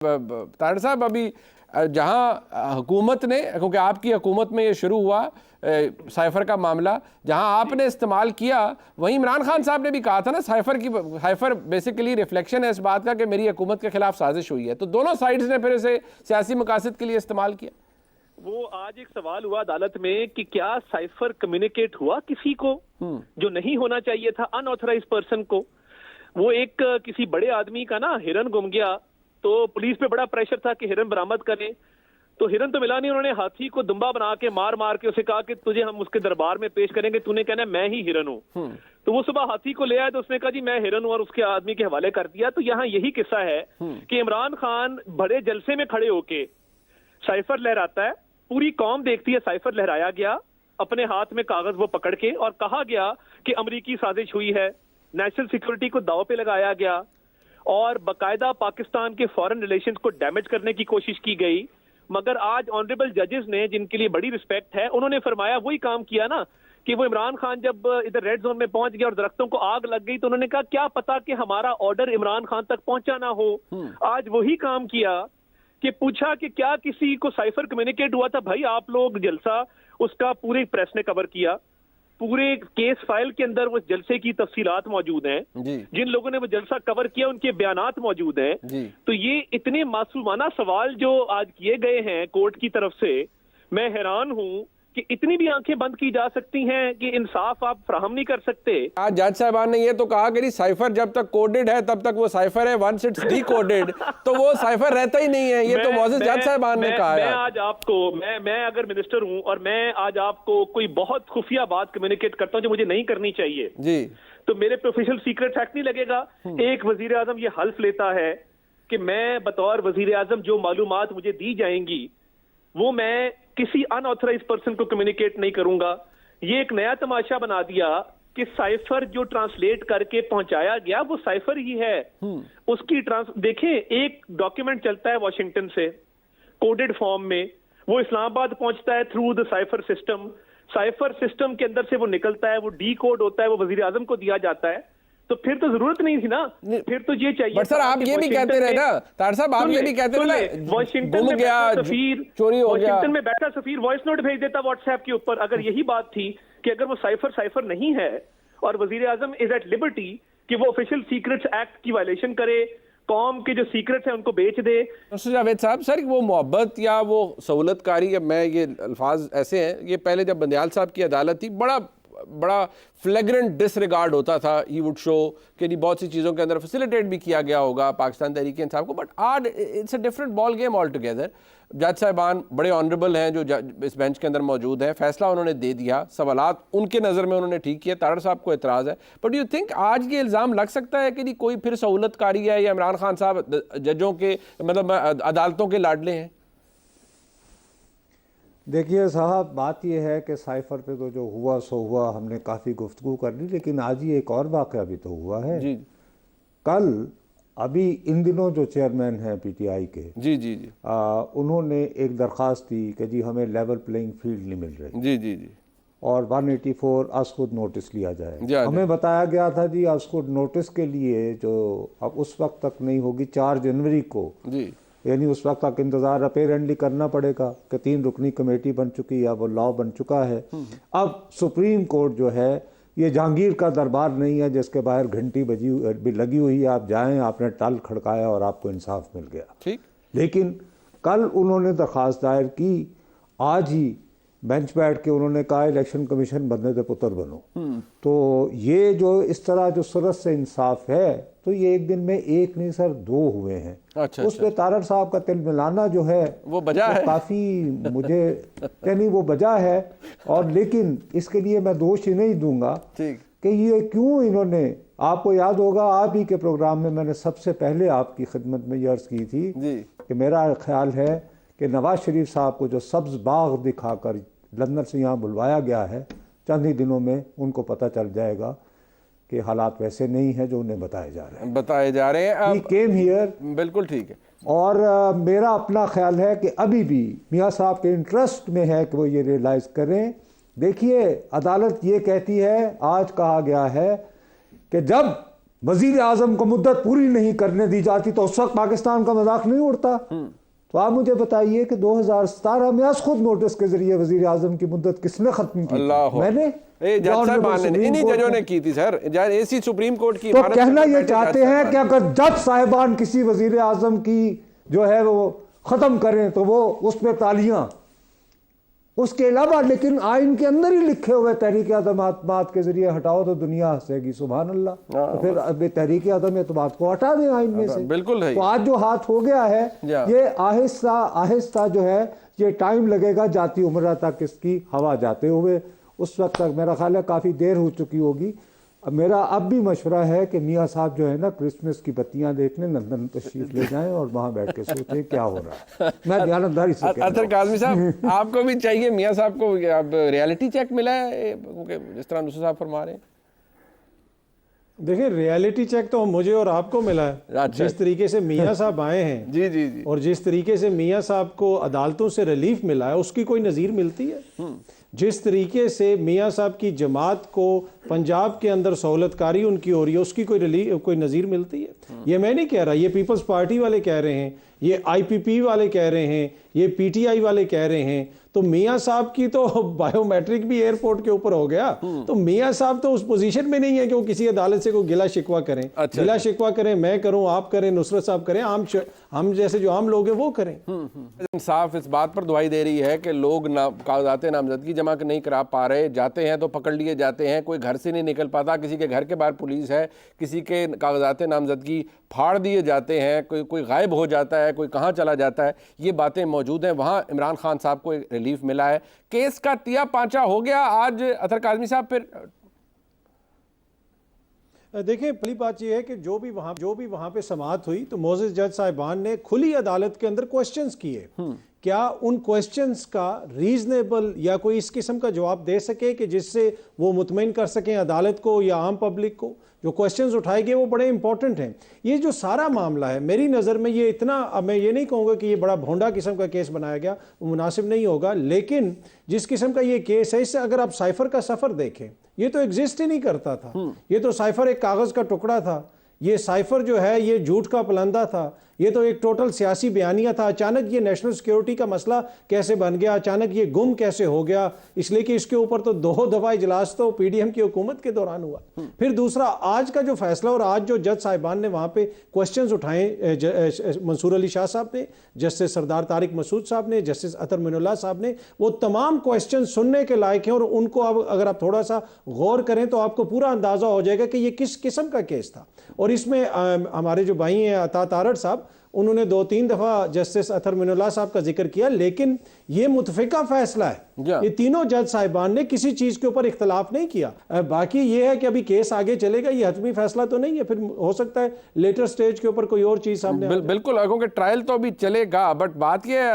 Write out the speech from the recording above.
तारड़ साहब, अभी जहां हुकूमत ने, क्योंकि आपकी हुकूमत में ये शुरू हुआ साइफर का मामला, जहां आपने इस्तेमाल किया, वहीं इमरान खान साहब ने भी कहा था ना, साइफर बेसिकली रिफ्लेक्शन है इस बात का कि मेरी हुकूमत के खिलाफ साजिश हुई है। तो दोनों साइड्स ने फिर इसे सियासी मकासद के लिए इस्तेमाल किया। वो आज एक सवाल हुआ अदालत में कि क्या साइफर कम्युनिकेट हुआ किसी को जो नहीं होना चाहिए था, अनऑथराइज पर्सन को। वो एक किसी बड़े आदमी का ना हिरन गुम गया, तो पुलिस पे बड़ा प्रेशर था कि हिरन बरामद करें, तो हिरन तो मिला नहीं। उन्होंने हाथी को दुम्बा बना के मार मार के उसे कहा कि तुझे हम उसके दरबार में पेश करेंगे, तूने कहना मैं ही हिरन हूं। तो वो सुबह हाथी को ले आया तो उसने कहा जी मैं हिरन हूं, और उसके आदमी के हवाले कर दिया। तो यहाँ यही किस्सा है कि इमरान खान बड़े जलसे में खड़े होके साइफर लहराता है, पूरी कौम देखती है साइफर लहराया गया, अपने हाथ में कागज वो पकड़ के, और कहा गया कि अमरीकी साजिश हुई है, नेशनल सिक्योरिटी को दांव पे लगाया गया, और बाकायदा पाकिस्तान के फॉरेन रिलेशंस को डैमेज करने की कोशिश की गई। मगर आज ऑनरेबल जजेस ने, जिनके लिए बड़ी रिस्पेक्ट है, उन्होंने फरमाया वही काम किया ना कि वो इमरान खान जब इधर रेड जोन में पहुंच गया और दरख्तों को आग लग गई, तो उन्होंने कहा क्या पता कि हमारा ऑर्डर इमरान खान तक पहुंचा ना हो। आज वही काम किया कि पूछा कि क्या किसी को साइफर कम्युनिकेट हुआ था। भाई आप लोग जलसा, उसका पूरे प्रेस ने कवर किया, पूरे केस फाइल के अंदर वो जलसे की तफसीलात मौजूद हैं, जिन लोगों ने वो जलसा कवर किया उनके बयानात मौजूद हैं। तो ये इतने मासूमाना सवाल जो आज किए गए हैं कोर्ट की तरफ से, मैं हैरान हूं कि इतनी भी आंखें बंद की जा सकती हैं कि इंसाफ आप फ्राहम नहीं कर सकते। आज जज साहबान ने ये तो कहा कि साइफर जब तक कोडेड है तब तक वो साइफर है, वंस इट्स डीकोडेड तो वो साइफर रहता ही नहीं है। ये तो मौजूद जज साहबान ने कहा। मैं आज आपको, मैं अगर मिनिस्टर हूं और मैं आज आपको कोई बहुत खुफिया बात कम्युनिकेट करता हूं जो मुझे नहीं करनी चाहिए जी, तो मेरे पे ऑफिशियल सीक्रेट एक्ट नहीं लगेगा। एक वजीर आजम ये हल्फ लेता है कि मैं बतौर वजीर आजम जो मालूमात मुझे दी जाएंगी वो मैं किसी अनऑथराइज पर्सन को कम्युनिकेट नहीं करूंगा। ये एक नया तमाशा बना दिया कि साइफर जो ट्रांसलेट करके पहुंचाया गया वो साइफर ही है। उसकी देखें, एक डॉक्यूमेंट चलता है वॉशिंगटन से कोडेड फॉर्म में, वो इस्लामाबाद पहुंचता है through the cipher system. Cipher system के अंदर से वो निकलता है, वो डी कोड होता है, वो वजीर आजम को दिया जाता है। तो फिर तो जरूरत नहीं थी ना, फिर तो ये चाहिए। बट सर आप ये भी कहते रहे ना, तार साहब आप ये भी कहते रहे, वॉशिंगटन में बैठा सफीर, चोरी हो गया, वॉशिंगटन में बैठा सफीर वॉइस नोट भेज देता व्हाट्सएप के ऊपर। अगर यही बात थी कि अगर वो साइफर नहीं है और वजीर आजम इज एट लिबर्टी कि वो ऑफिशियल सीक्रेट्स एक्ट की वायलेशन करे, कौम के जो सीक्रेट्स हैं उनको बेच दे। जावेद साहब, सर वो मोहब्बत या वो सहूलतकारी, या मैं ये अल्फाज ऐसे हैं, ये पहले जब बंदियाल साहब की अदालत थी बड़ा फ्लैग्रेंट डिसरिगार्ड होता था। ही वुड शो कि नहीं बहुत सी चीज़ों के अंदर फैसिलिटेट भी किया गया होगा पाकिस्तान तहरीक इंसाफ को, बट आज it's a different ball game all together. जज साहिबान बड़े ऑनरेबल हैं जो इस बेंच के अंदर मौजूद हैं, फैसला उन्होंने दे दिया, सवालात उनके नज़र में उन्होंने ठीक किया, तारड़ साहब को एतराज़ है। बट यू थिंक आज ये इल्ज़ाम लग सकता है कि नहीं कोई फिर सहूलतकारी है, या इमरान खान साहब जजों के मतलब अदालतों के लाडले हैं? देखिए साहब, बात यह है कि साइफर पे तो जो हुआ सो हुआ, हमने काफ़ी गुफ्तगू कर ली, लेकिन आज ही एक और वाक़या भी तो हुआ है जी। कल अभी इन दिनों जो चेयरमैन हैं पीटीआई के जी जी जी उन्होंने एक दरख्वास्त दी कि जी हमें लेवल प्लेइंग फील्ड नहीं मिल रही जी जी जी, और 184 अजखुद नोटिस लिया जाए। हमें बताया गया था जी अजखुद नोटिस के लिए जो अब उस वक्त तक नहीं होगी, 4 जनवरी को जी, यानी उस वक्त तक इंतज़ार अपेरेंटली करना पड़ेगा कि 3 रुकनी कमेटी बन चुकी है, वो लॉ बन चुका है। अब सुप्रीम कोर्ट जो है ये जहांगीर का दरबार नहीं है जिसके बाहर घंटी भी लगी हुई है, आप जाएं, आपने टल खड़काया और आपको इंसाफ मिल गया। ठीक, लेकिन कल उन्होंने दरख्वास्त दायर की, आज ही बेंच बैठ के उन्होंने कहा इलेक्शन कमीशन बनने से पुत्र बनो। तो ये जो इस तरह जो सूरत से इंसाफ है, तो ये एक दिन में एक नहीं सर 2 हुए हैं। अच्छा, उस पे तारड़ साहब का तिल मिलाना जो है वो बजा है, काफ़ी मुझे यानी वो बजा है। और लेकिन इसके लिए मैं दोष ही नहीं दूंगा कि ये क्यों इन्होंने, आपको याद होगा आप ही के प्रोग्राम में मैंने सबसे पहले आपकी खिदमत में ये अर्ज़ की थी कि मेरा ख्याल है कि नवाज शरीफ साहब को जो सब्ज़ बाग दिखाकर लंदन से यहाँ बुलवाया गया है, चंद ही दिनों में उनको पता चल जाएगा कि हालात वैसे नहीं है जो उन्हें बताए जा रहे हैं। He came here, बिल्कुल ठीक है। और मेरा अपना ख्याल है कि अभी भी मियाँ साहब के इंटरेस्ट में है कि वो ये रियलाइज़ करें। देखिए अदालत ये कहती है, आज कहा गया है कि जब वजीर आजम को मुद्दत पूरी नहीं करने दी जाती तो उस वक्त पाकिस्तान का मजाक नहीं उड़ता। तो आप मुझे बताइए कि 2017 में आज खुद नोटिस के जरिए वजीर आजम की मुद्दत किसने खत्म की? मैंने, इन्हीं जजों ने की थी सर, एसी सुप्रीम कोर्ट की। तो कहना ये चाहते हैं कि अगर जज साहिबान किसी वजीर आजम की जो है वो खत्म करें तो वो उसमें तालियां, उसके अलावा लेकिन आइन के अंदर ही लिखे हुए तहरीक अदम एतमाद के जरिए हटाओ तो दुनिया हंसेगी, सुभान अल्लाह। तो फिर अब तहरीक अदम एतमाद को हटा दें आइन में से। बिल्कुल है। तो आज जो हाथ हो गया है ये आहिस्ता आहिस्ता जो है ये टाइम लगेगा जाती उम्र तक इसकी हवा जाते हुए। उस वक्त तक मेरा ख्याल है काफ़ी देर हो चुकी होगी। मेरा अब भी मशवरा है कि मियाँ साहब जो है ना क्रिसमस की बत्तियां देखने लंदन तशरीफ ले जाएं और वहां बैठ के सोचें क्या हो रहा है। मैं ध्यानदारी से अतर काज़मी साहब आपको भी चाहिए, मियाँ साहब को अब रियलिटी चेक मिला है जिस तरह नुसरत साहब फरमा रहे हैं? देखिए रियलिटी चेक तो मुझे और आपको मिला है। अच्छा। जिस तरीके से मियाँ साहब आए हैं जी जी जी, और जिस तरीके से मियाँ साहब को अदालतों से रिलीफ मिला है उसकी कोई नज़ीर मिलती है? जिस तरीके से मियाँ साहब की जमात को पंजाब के अंदर सहूलतकारी उनकी हो रही है उसकी कोई नज़ीर मिलती है? ये मैं नहीं कह रहा, ये पीपल्स पार्टी वाले कह रहे हैं, ये IPP वाले कह रहे हैं, ये PTI वाले कह रहे हैं। तो मियाँ साहब की तो बायोमेट्रिक भी एयरपोर्ट के ऊपर हो गया। तो मियाँ साहब तो उस पोजीशन में नहीं है कि वो किसी अदालत से कोई गिला शिकवा करें। अच्छा, गिला शिकवा करें, मैं करूं, आप करें, नुसरत साहब करें, हम जैसे जो आम लोग हैं वो करें। इंसाफ इस बात पर दुहाई दे रही है कि लोग कागजात नामजदगी जमा नहीं करा पा रहे, जाते हैं तो पकड़ लिए जाते हैं, कोई घर से नहीं निकल पाता, किसी के घर के बाहर पुलिस है, किसी के कागजात नामजदगी फाड़ दिए जाते हैं, कोई गायब हो जाता है, कोई कहाँ चला जाता है, ये बातें मौजूद हैं। वहाँ इमरान खान साहब को रिलीफ मिला है, केस का तिया पांचा हो गया। आज अतर काज़मी साहब फिर देखिए पहली बात यह है कि जो भी वहां पे समाअत हुई तो मोअज़्ज़िज़ जज साहिबान ने खुली अदालत के अंदर क्वेश्चंस किए। क्या उन क्वेश्चंस का रीजनेबल या कोई इस किस्म का जवाब दे सके कि जिससे वो मुतमईन कर सकें अदालत को या आम पब्लिक को? जो क्वेश्चंस उठाए गए वो बड़े इंपॉर्टेंट हैं। ये जो सारा मामला है मेरी नज़र में ये इतना, अब मैं ये नहीं कहूँगा कि ये बड़ा भोंडा किस्म का केस बनाया गया, वो मुनासिब नहीं होगा, लेकिन जिस किस्म का ये केस है इससे अगर आप साइफर का सफ़र देखें ये तो एग्जिस्ट ही नहीं करता था। ये तो साइफर एक कागज़ का टुकड़ा था। ये साइफर जो है ये झूठ का पलंदा था। ये तो एक टोटल सियासी बयानिया था। अचानक ये नेशनल सिक्योरिटी का मसला कैसे बन गया, अचानक ये गुम कैसे हो गया, इसलिए कि इसके ऊपर तो 2 दफ़ा इजलास तो PDM की हुकूमत के दौरान हुआ। फिर दूसरा आज का जो फैसला और आज जो जज साहिबान ने वहाँ पे क्वेश्चंस उठाए, मंसूर अली शाह साहब ने, जस्टिस सरदार तारिक मसूद साहब ने, जस्टिस अतर मिनुल्लाह साहब ने, वो तमाम क्वेश्चन सुनने के लायक हैं और उनको अब अगर आप थोड़ा सा गौर करें तो आपको पूरा अंदाज़ा हो जाएगा कि ये किस किस्म का केस था। और इसमें हमारे जो भाई हैं अता तारड़ साहब, उन्होंने 2-3 दफ़ा जस्टिस अतर मिनुल्लाह साहब का जिक्र किया, लेकिन ये मुतफिका फैसला है। ये तीनों जज साहिबान ने किसी चीज़ के ऊपर इख्तलाफ नहीं किया। बाकी ये है कि अभी केस आगे चलेगा, ये हतमी फैसला तो नहीं है, फिर हो सकता है लेटर स्टेज के ऊपर कोई और चीज़ सामने। बिल्कुल, क्योंकि ट्रायल तो अभी चलेगा, बट बात ये है